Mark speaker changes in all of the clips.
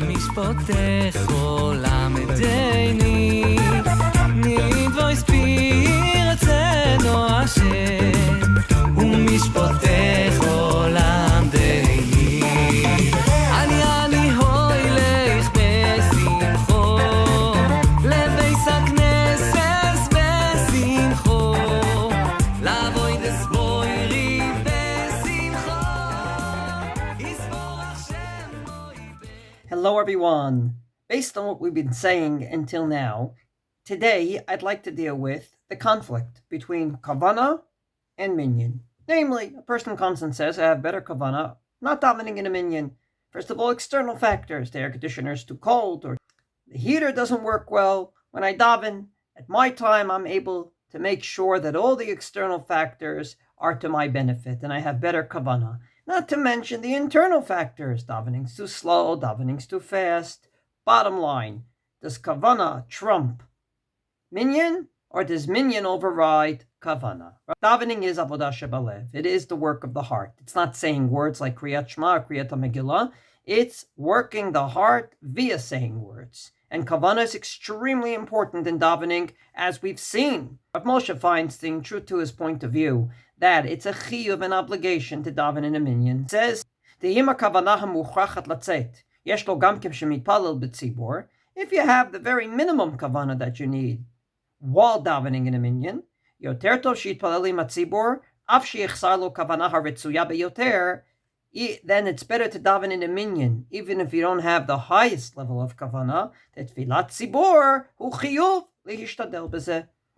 Speaker 1: משפטך עולם davening, need voice ברצנו השם, ומשפטך עולם davening. אני הוי לך בשמחו, לבית הכנסת בשמחו, לאבוידס בוירי בשמחו, יסבור השם בוי.
Speaker 2: Hello everyone. Based on what we've been saying until now, today I'd like to deal with the conflict between Kavana and Minyan. Namely, a person comes and says, I have better Kavana, not davening in a Minyan. First of all, external factors. The air conditioner's too cold, or the heater doesn't work well. When I daven, at my time, I'm able to make sure that all the external factors are to my benefit, and I have better Kavana. Not to mention the internal factors. Davening's too slow, davening's too fast. Bottom line, does Kavana trump Minyan, or does Minyan override Kavana? Davening is avodah shebalev. It is the work of the heart. It's not saying words like Kriyat Shema or Kriyat HaMegillah. It's working the heart via saying words. And Kavana is extremely important in davening, as we've seen. Rav Moshe Feinstein, true to his point of view, that it's a chiyuv, an obligation to daven in a minyan, says, if you have the very minimum kavana that you need while davening in a minyan, then it's better to daven in a minyan, even if you don't have the highest level of kavana,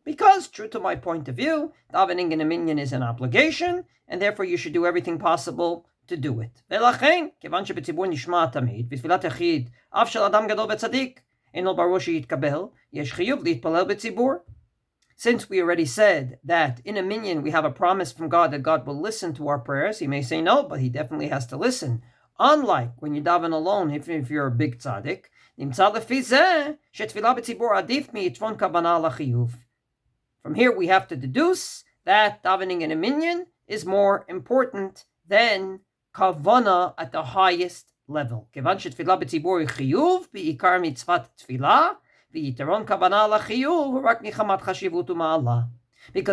Speaker 2: because, true to my point of view, davening in a minyan is an obligation, and therefore you should do everything possible to do it. Since we already said that in a minyan we have a promise from God that God will listen to our prayers, he may say no, but he definitely has to listen. Unlike when you daven alone, if you're a big tzaddik, from here we have to deduce that davening in a minyan is more important than kavana at the highest level. Because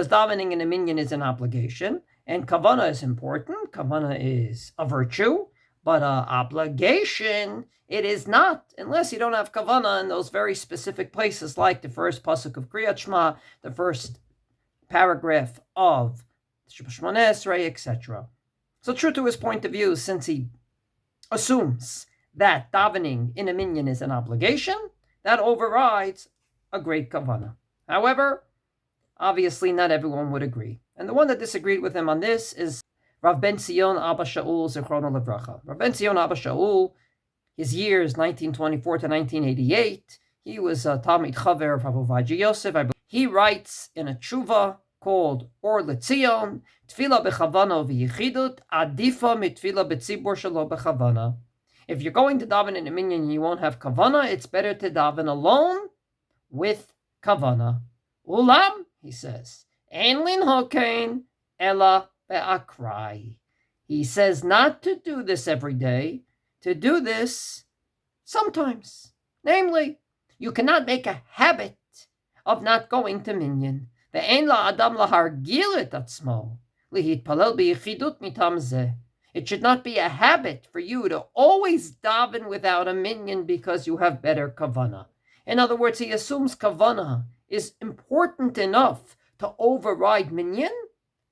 Speaker 2: davening in a minyan is an obligation, and kavana is important. Kavana is a virtue, but an obligation it is not, unless you don't have kavana in those very specific places, like the first pasuk of Kriyat Shema, the first paragraph of Shemona Esrei, etc. So true to his point of view, since he assumes that davening in a minyan is an obligation, that overrides a great kavana. However, obviously not everyone would agree. And the one that disagreed with him on this is Rav Ben Zion Abba Shaul Zichrono Livracha. Rav Ben Zion Abba Shaul, his years 1924 to 1988, he was a Talmid Chaver of Rav Overides Yosef. He writes in a tshuva called Or L'Tzion, Tefillah b'chavana v'yichidut adifa mitfillah b'tzibur shelo b'chavana. If you're going to daven in a minyan and you won't have kavana, it's better to daven alone with kavana. Ulam, he says, ein linhokein ela be'akrai. He says not to do this every day, to do this sometimes. Namely, you cannot make a habit of not going to minyan. Ve'en la'adam lahargil et atzmo lihitpalel b'yichidut mitam zeh. It should not be a habit for you to always daven without a minyan because you have better kavana. In other words, he assumes kavana is important enough to override minyan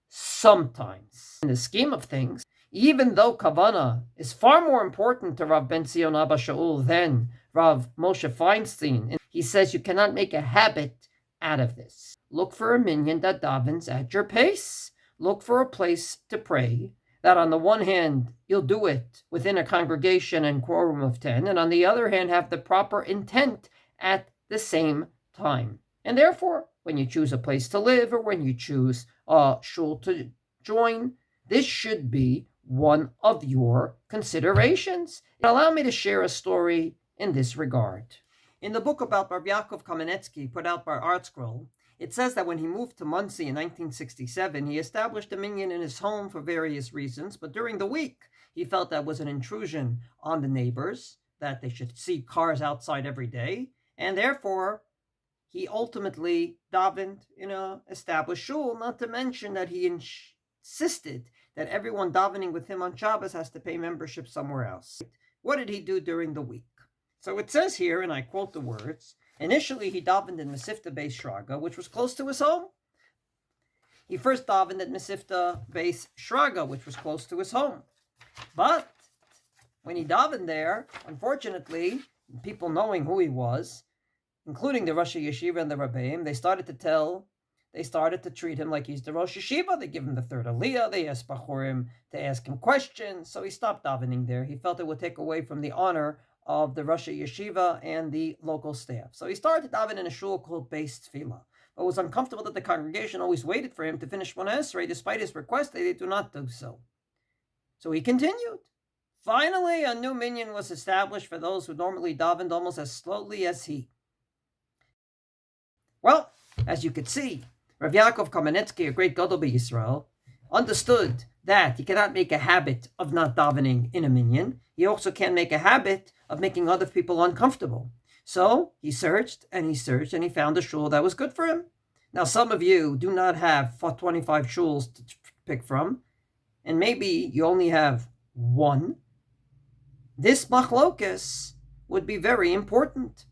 Speaker 2: sometimes. In the scheme of things, even though kavana is far more important to Rav Ben Zion Abba Shaul than Rav Moshe Feinstein, he says you cannot make a habit out of this. Look for a minyan that davens at your pace. Look for a place to pray that on the one hand, you'll do it within a congregation and quorum of 10, and on the other hand, have the proper intent at the same time. And therefore, when you choose a place to live or when you choose a shul to join, this should be one of your considerations. Allow me to share a story in this regard. In the book about Rav Yaakov Kamenetsky, put out by ArtScroll, It says that when he moved to Muncie in 1967, he established a minyan in his home for various reasons, but during the week, he felt that was an intrusion on the neighbors, that they should see cars outside every day, and therefore, he ultimately davened in an established shul, not to mention that he insisted that everyone davening with him on Shabbos has to pay membership somewhere else. What did he do during the week? So it says here, and I quote the words, initially he davened in Mesivta Beis Shraga, which was close to his home. He first davened at Mesivta Beis Shraga, which was close to his home. But when he davened there, unfortunately, people knowing who he was, including the Rosh Yeshiva and the Rabbeim, they started to treat him like he's the Rosh Yeshiva. They give him the third Aliyah. They asked Bachurim to ask him questions. So he stopped davening there. He felt it would take away from the honor of the Rosh Yeshiva and the local staff. So he started to daven in a shul called Beis Tefillah. But it was uncomfortable that the congregation always waited for him to finish Shmona Esrei. Despite his request, they do not do so. So he continued. Finally, a new minyan was established for those who normally davened almost as slowly as he. Well, as you could see, Rav Yaakov Kamenetsky, a great gadol b'Yisrael, understood that he cannot make a habit of not davening in a minyan. He also can't make a habit of making other people uncomfortable. So he searched and he searched and he found a shul that was good for him. Now, some of you do not have 25 shuls to pick from, and maybe you only have one. This machlokas would be very important.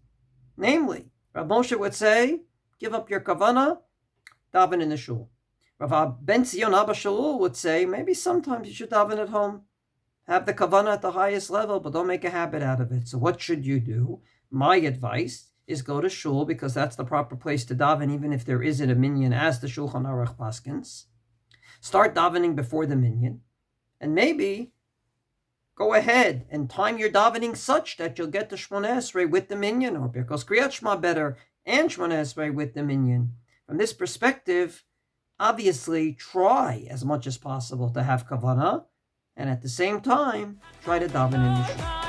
Speaker 2: Namely, Rav Moshe would say, give up your kavana, daven in the shul. Rav Ben Zion Abba Shaul would say, maybe sometimes you should daven at home. Have the kavana at the highest level, but don't make a habit out of it. So what should you do? My advice is go to shul, because that's the proper place to daven, even if there isn't a minyan, as the Shulchan Aruch paskins. Start davening before the minyan, and maybe go ahead and time your davening such that you'll get to Shmona Esrei with the minyan, or Birkos Kriyat Shema better, and Shmona Esrei with the minyan. From this perspective, obviously try as much as possible to have kavana, and at the same time, try to daven in the shul.